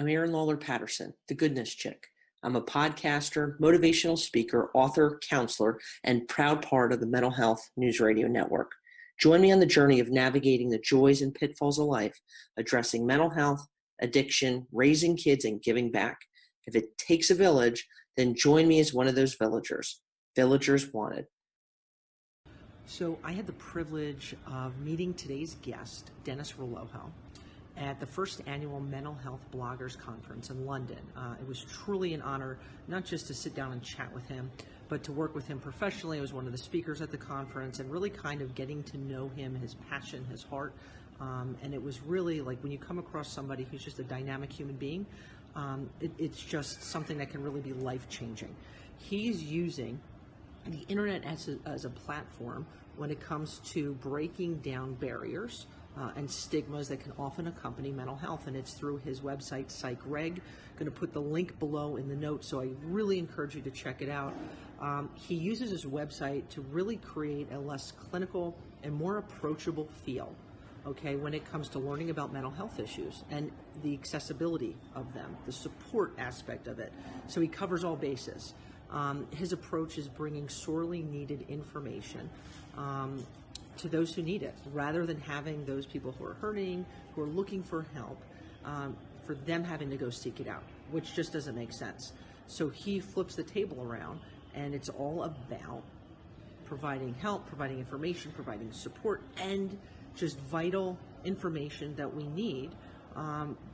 Erin Lawler-Patterson, the goodness chick. I'm a podcaster, motivational speaker, author, counselor, and proud part of the Mental Health News Radio Network. Join me on the journey of navigating the joys and pitfalls of life, addressing mental health, addiction, raising kids, and giving back. If it takes a village, then join me as one of those villagers. Villagers wanted. So I had the privilege of meeting today's guest, Dennis Relojo, at the first annual Mental Health Bloggers Conference in London. It was truly an honor not just to sit down and chat with him, but to work with him professionally. I was one of the speakers at the conference and really kind of getting to know him, his passion, his heart. And it was really like when you come across somebody who's just a dynamic human being, it's just something that can really be life-changing. He's using the internet as a platform when it comes to breaking down barriers and stigmas that can often accompany mental health, and it's through his website, Psychreg. I'm going to put the link below in the notes, so I really encourage you to check it out. He uses his website to really create a less clinical and more approachable feel, okay, when it comes to learning about mental health issues and the accessibility of them, the support aspect of it. So he covers all bases. His approach is bringing sorely needed information to those who need it, rather than having those people who are hurting, who are looking for help, for them having to go seek it out, which just doesn't make sense. So he flips the table around, and it's all about providing help, providing information, providing support, and just vital information that we need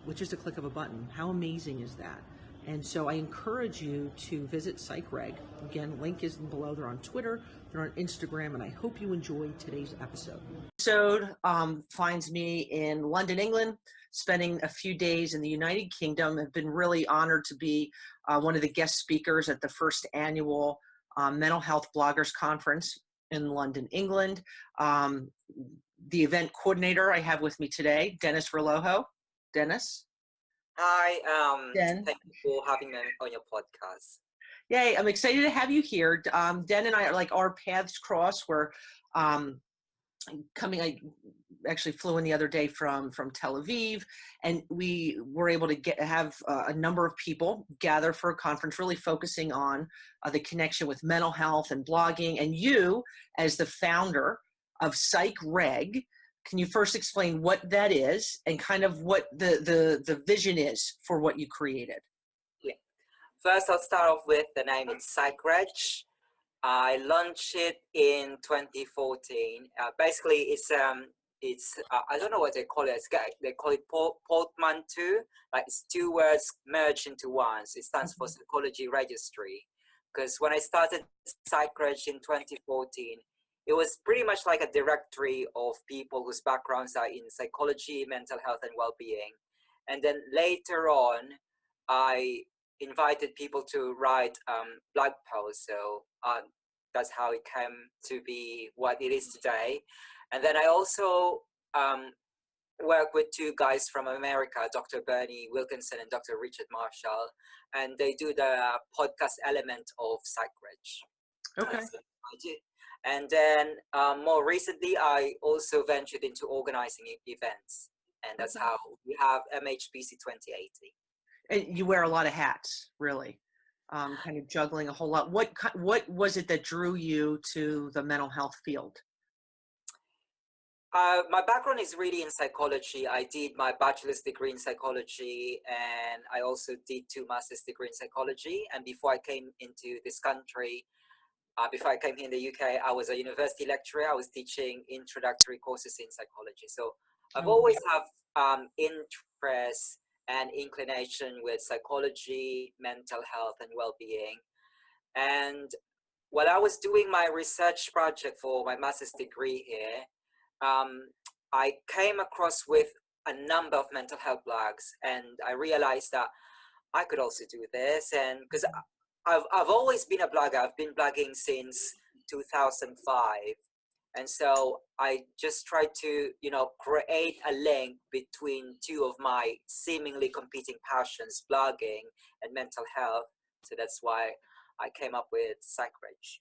with just a click of a button. How amazing is that? And so I encourage you to visit Psychreg. Again, link is below. They're on Twitter, they're on Instagram, and I hope you enjoy today's episode. Episode finds me in London, England, spending a few days in the United Kingdom. I've been really honored to be one of the guest speakers at the first annual Mental Health Bloggers Conference in London, England. The event coordinator I have with me today, Dennis Relojo. Dennis? Hi, thank you for having me on your podcast. Yay, I'm excited to have you here. Den and I are like our paths cross. We're I actually flew in the other day from Tel Aviv, and we were able to have a number of people gather for a conference really focusing on the connection with mental health and blogging. And you, as the founder of Psychreg, can you first explain what that is and kind of what the vision is for what you created? Yeah. First, I'll start off with the name. It's Psychreg. I launched it in 2014. Basically, it's I don't know what they call it. They call it portmanteau. Like it's two words merged into one. So it stands for Psychology Registry. Because when I started Psychreg in 2014, it was pretty much like a directory of people whose backgrounds are in psychology, mental health, and well-being. And then later on, I invited people to write blog posts. So that's how it came to be what it is today. And then I also work with two guys from America, Dr. Bernie Wilkinson and Dr. Richard Marshall, and they do the podcast element of Psychreg. Okay. And then more recently, I also ventured into organizing events, and that's how we have MHBC 2080. And you wear a lot of hats, really, kind of juggling a whole lot. What was it that drew you to the mental health field? My background is really in psychology. I did my bachelor's degree in psychology, and I also did 2 master's degree in psychology. And before I came into this country, before I came here in the UK, I was a university lecturer. I was teaching introductory courses in psychology. So I've always have interest and inclination with psychology, mental health, and well-being. And while I was doing my research project for my master's degree here, I came across with a number of mental health blogs, and I realized that I could also do this. And because I've always been a blogger. I've been blogging since 2005. And so I just tried to, create a link between two of my seemingly competing passions, blogging and mental health. So that's why I came up with Psychreg.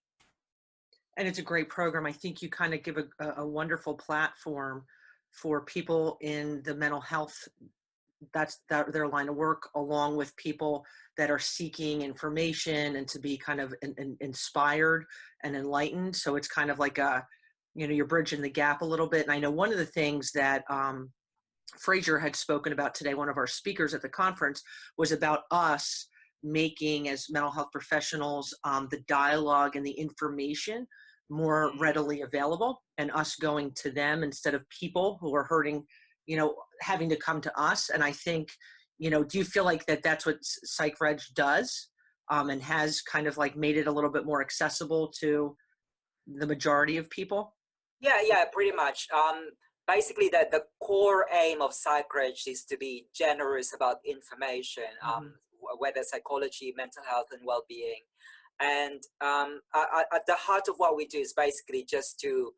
And it's a great program. I think you kind of give a wonderful platform for people in the mental health that's their line of work, along with people that are seeking information and to be kind of inspired and enlightened. So it's kind of like you're bridging the gap a little bit. And I know one of the things that Fraser had spoken about today, one of our speakers at the conference, was about us making, as mental health professionals, the dialogue and the information more readily available, and us going to them instead of people who are hurting, having to come to us. And I think, do you feel like that's what Psychreg does, and has kind of like made it a little bit more accessible to the majority of people? Yeah, pretty much. Basically, the core aim of Psychreg is to be generous about information, whether psychology, mental health, and well-being. And at the heart of what we do is basically just to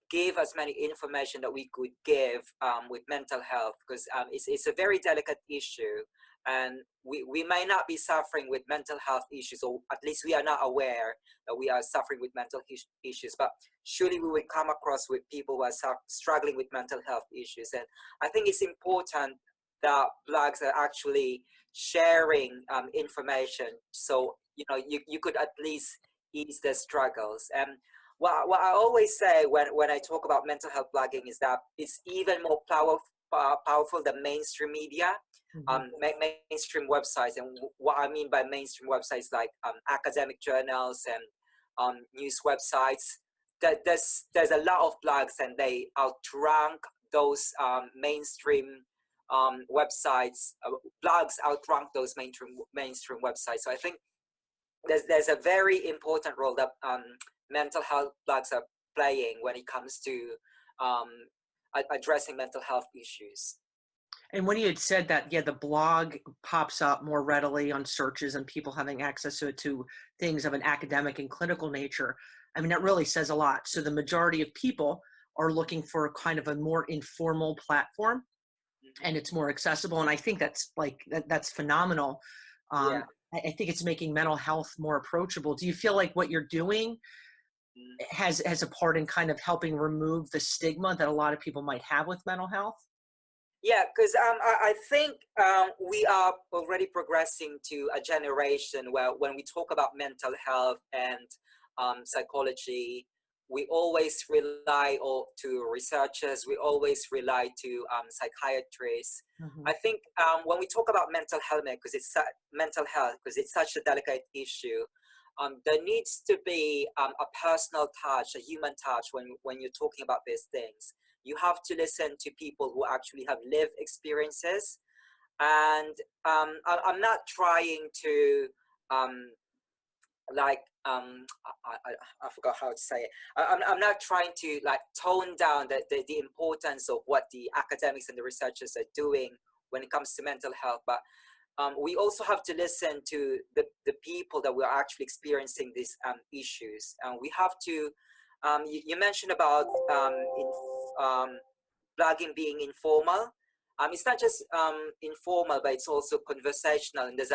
give as many information that we could give with mental health, because it's a very delicate issue, and we may not be suffering with mental health issues, or at least we are not aware that we are suffering with mental issues, but surely we will come across with people who are struggling with mental health issues. And I think it's important that blogs are actually sharing information, so you could at least ease their struggles. And what I always say when I talk about mental health blogging is that it's even more powerful than mainstream media, mainstream websites. And what I mean by mainstream websites, like academic journals and news websites. There's a lot of blogs, and they outrank those mainstream websites. Blogs outrank those mainstream websites. So I think there's a very important role that mental health blogs are playing when it comes to addressing mental health issues. And when you had said that, the blog pops up more readily on searches and people having access to it, to things of an academic and clinical nature, I mean, that really says a lot. So the majority of people are looking for a kind of a more informal platform, and it's more accessible. And I think that's phenomenal. I think it's making mental health more approachable. Do you feel like what you're doing has a part in kind of helping remove the stigma that a lot of people might have with mental health? Yeah, because I think we are already progressing to a generation where when we talk about mental health and psychology, we always rely to researchers, we always rely to psychiatrists. I think when we talk about mental health, because it's such a delicate issue, there needs to be a personal touch, a human touch when you're talking about these things. You have to listen to people who actually have lived experiences. And I'm not trying to, I forgot how to say it. I'm not trying to tone down the importance of what the academics and the researchers are doing when it comes to mental health. But we also have to listen to the people that we are actually experiencing these issues. And we have to, you mentioned about blogging being informal. It's not just informal, but it's also conversational, and there's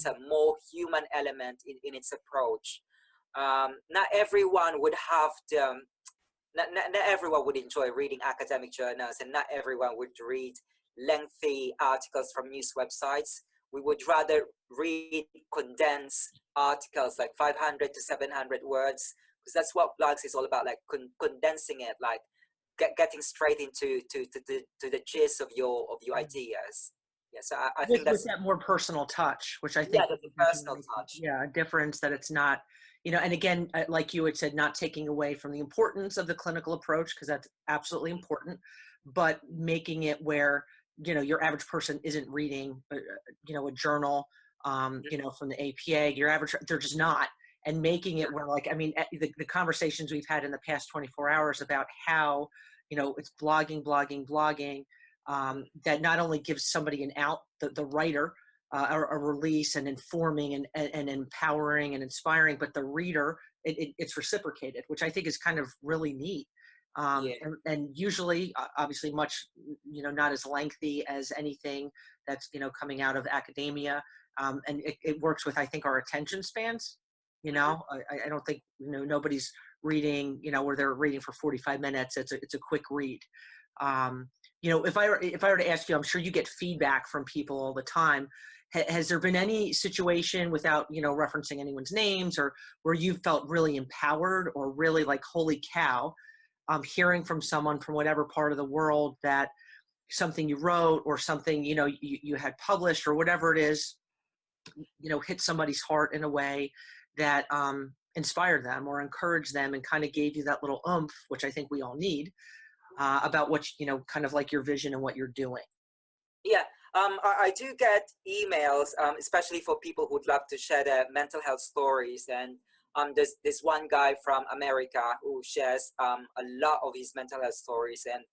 a more human element in its approach. Not everyone would have to, not everyone would enjoy reading academic journals, and not everyone would read lengthy articles from news websites. We would rather read condensed articles, like 500 to 700 words, because that's what blogs is all about, like condensing it, like getting straight into the gist of your ideas. Yeah, so I think that's that more personal touch, which I think the personal touch. Yeah, a difference, that it's not, and again, like you had said, not taking away from the importance of the clinical approach, because that's absolutely important, but making it where your average person isn't reading a journal from the APA. Your average, they're just not. And making it where, the conversations we've had in the past 24 hours about how, it's blogging, that not only gives somebody an out, the writer, a release, and informing and empowering and inspiring, but the reader, it's reciprocated, which I think is kind of really neat. And usually, obviously, much, not as lengthy as anything that's, coming out of academia. And it works with, I think, our attention spans. I don't think, nobody's reading, where they're reading for 45 minutes. It's a quick read. if I were to ask you, I'm sure you get feedback from people all the time. Has there been any situation, without, referencing anyone's names, or where you felt really empowered or really like, holy cow, hearing from someone from whatever part of the world that something you wrote or something, you had published or whatever it is, hit somebody's heart in a way that inspired them or encouraged them and kind of gave you that little oomph, which I think we all need, about what, kind of like your vision and what you're doing? Yeah, I do get emails, especially for people who'd love to share their mental health stories. And there's this one guy from America who shares a lot of his mental health stories. And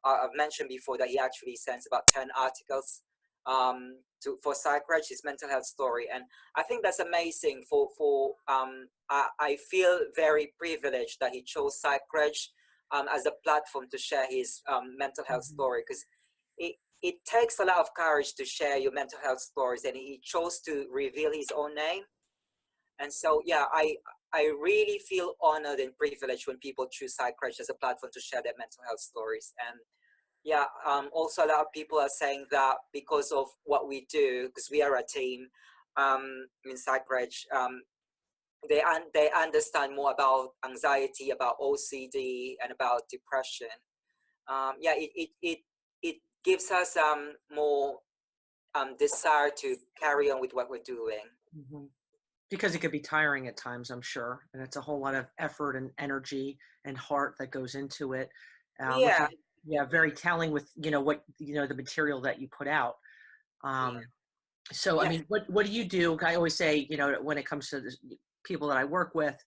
I've mentioned before that he actually sends about 10 articles for Psychreg, his mental health story. And I think that's amazing. I feel very privileged that he chose Psychreg as a platform to share his mental health story, because it takes a lot of courage to share your mental health stories, and he chose to reveal his own name. And so, yeah, I really feel honored and privileged when people choose Psychreg as a platform to share their mental health stories. And yeah, also a lot of people are saying that because of what we do, because we are a team in Psychreg, they understand more about anxiety, about OCD, and about depression. Yeah, it gives us more desire to carry on with what we're doing. Mm-hmm. Because it could be tiring at times, I'm sure, and it's a whole lot of effort and energy and heart that goes into it, which Yeah. is very telling with what the material that you put out. So, I mean, what do you do? I always say, when it comes to people that I work with,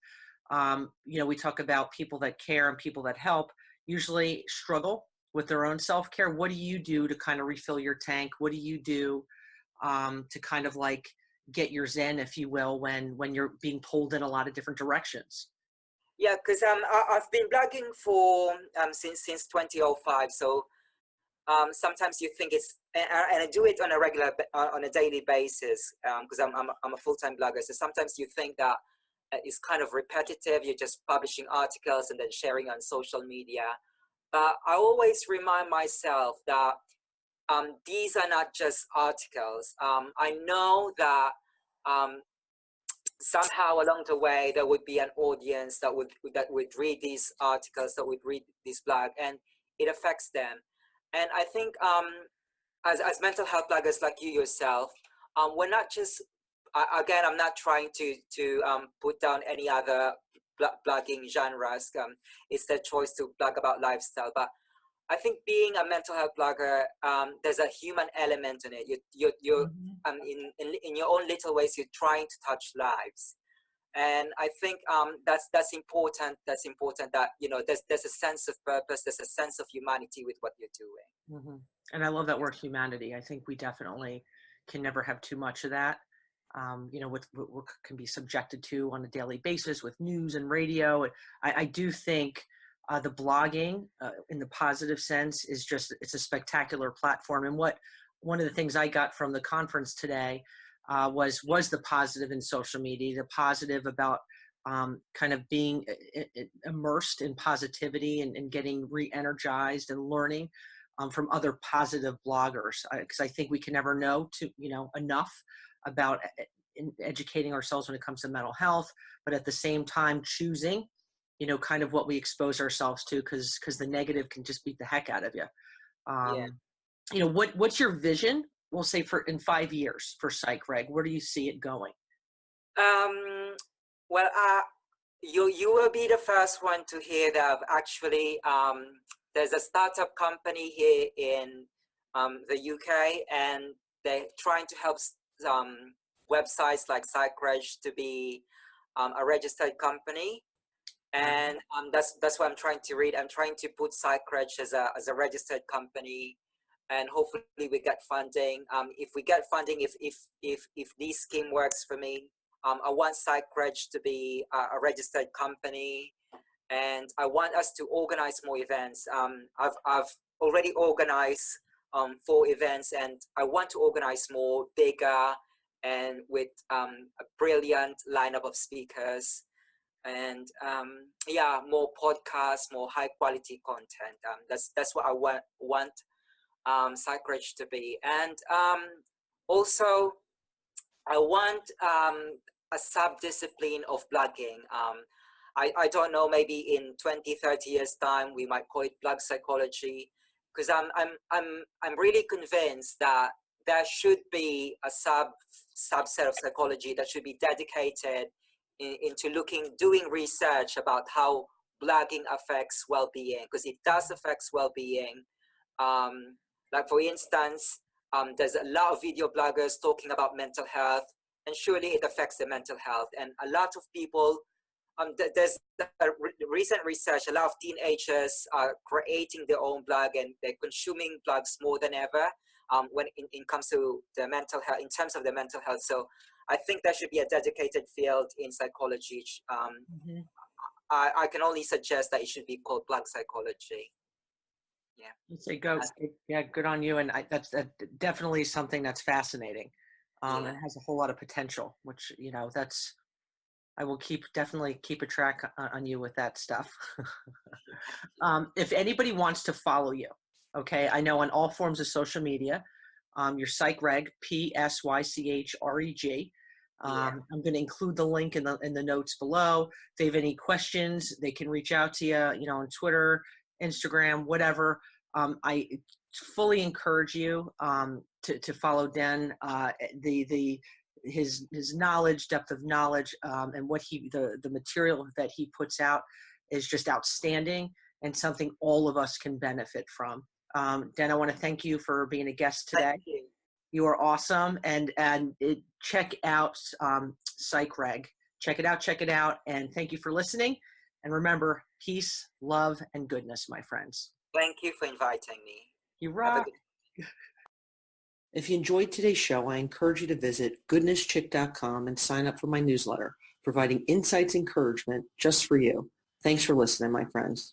we talk about people that care and people that help usually struggle with their own self-care. What do you do to kind of refill your tank? What do you do to kind of like get your zen, if you will, when you're being pulled in a lot of different directions? Yeah, because I've been blogging for since 2005. So sometimes you think it's, and I do it on a daily basis, because I'm a full-time blogger. So sometimes you think that it's kind of repetitive. You're just publishing articles and then sharing on social media. But I always remind myself that these are not just articles. I know that somehow along the way there would be an audience that would read these articles, that would read this blog, and it affects them. And I think as mental health bloggers like you yourself, we're not just, again, I'm not trying to put down any other blogging genres. It's their choice to blog about lifestyle, but I think being a mental health blogger, there's a human element in it. You're in your own little ways, you're trying to touch lives, and I think that's important. That's important that there's a sense of purpose, there's a sense of humanity with what you're doing. Mm-hmm. And I love that word, humanity. I think we definitely can never have too much of that. What we can be subjected to on a daily basis with news and radio. I do think the blogging, in the positive sense, is it's a spectacular platform. And one of the things I got from the conference today was the positive in social media, the positive about kind of being immersed in positivity and getting re-energized and learning from other positive bloggers. Because I think we can never know enough about educating ourselves when it comes to mental health, but at the same time choosing kind of what we expose ourselves to, because the negative can just beat the heck out of you. What's your vision, we'll say, for in 5 years for Psychreg? Where do you see it going? Well, you will be the first one to hear that actually there's a startup company here in the UK, and they're trying to help websites like Psychreg to be a registered company. And that's what I'm trying to read. I'm trying to put Psychreg as a registered company, and hopefully we get funding. If we get funding, if this scheme works for me, I want Psychreg to be a registered company, and I want us to organize more events. I've already organized 4 events, and I want to organize more, bigger, and with a brilliant lineup of speakers. and yeah, more podcasts, more high quality content. That's what I want Psychreg to be. And also I want a sub-discipline of blogging. I don't know, maybe in 20, 30 years time, we might call it blog psychology, because I'm really convinced that there should be a subset of psychology that should be dedicated into doing research about how blogging affects well-being, because it does affect well-being. Like for instance, there's a lot of video bloggers talking about mental health, and surely it affects their mental health. And a lot of people, there's recent research, a lot of teenagers are creating their own blog and they're consuming blogs more than ever when it comes to the mental health, in terms of the mental health. So I think there should be a dedicated field in psychology. I can only suggest that it should be called blog psychology. Yeah. Let's say go. Yeah, good on you. And that's definitely something that's fascinating. And has a whole lot of potential, which, you know, I will definitely keep a track on you with that stuff. If anybody wants to follow you, okay, I know on all forms of social media, your Psychreg, Psychreg. I'm going to include the link in the notes below. If they have any questions, they can reach out to you, you know, on Twitter, Instagram, whatever. I fully encourage you to follow Den. His knowledge, depth of knowledge, and what the material that he puts out is just outstanding and something all of us can benefit from. Den, I want to thank you for being a guest today. Thank you. You are awesome, and check out Psychreg. Check it out, and thank you for listening. And remember, peace, love, and goodness, my friends. Thank you for inviting me. You rock. If you enjoyed today's show, I encourage you to visit goodnesschick.com and sign up for my newsletter, providing insights and encouragement just for you. Thanks for listening, my friends.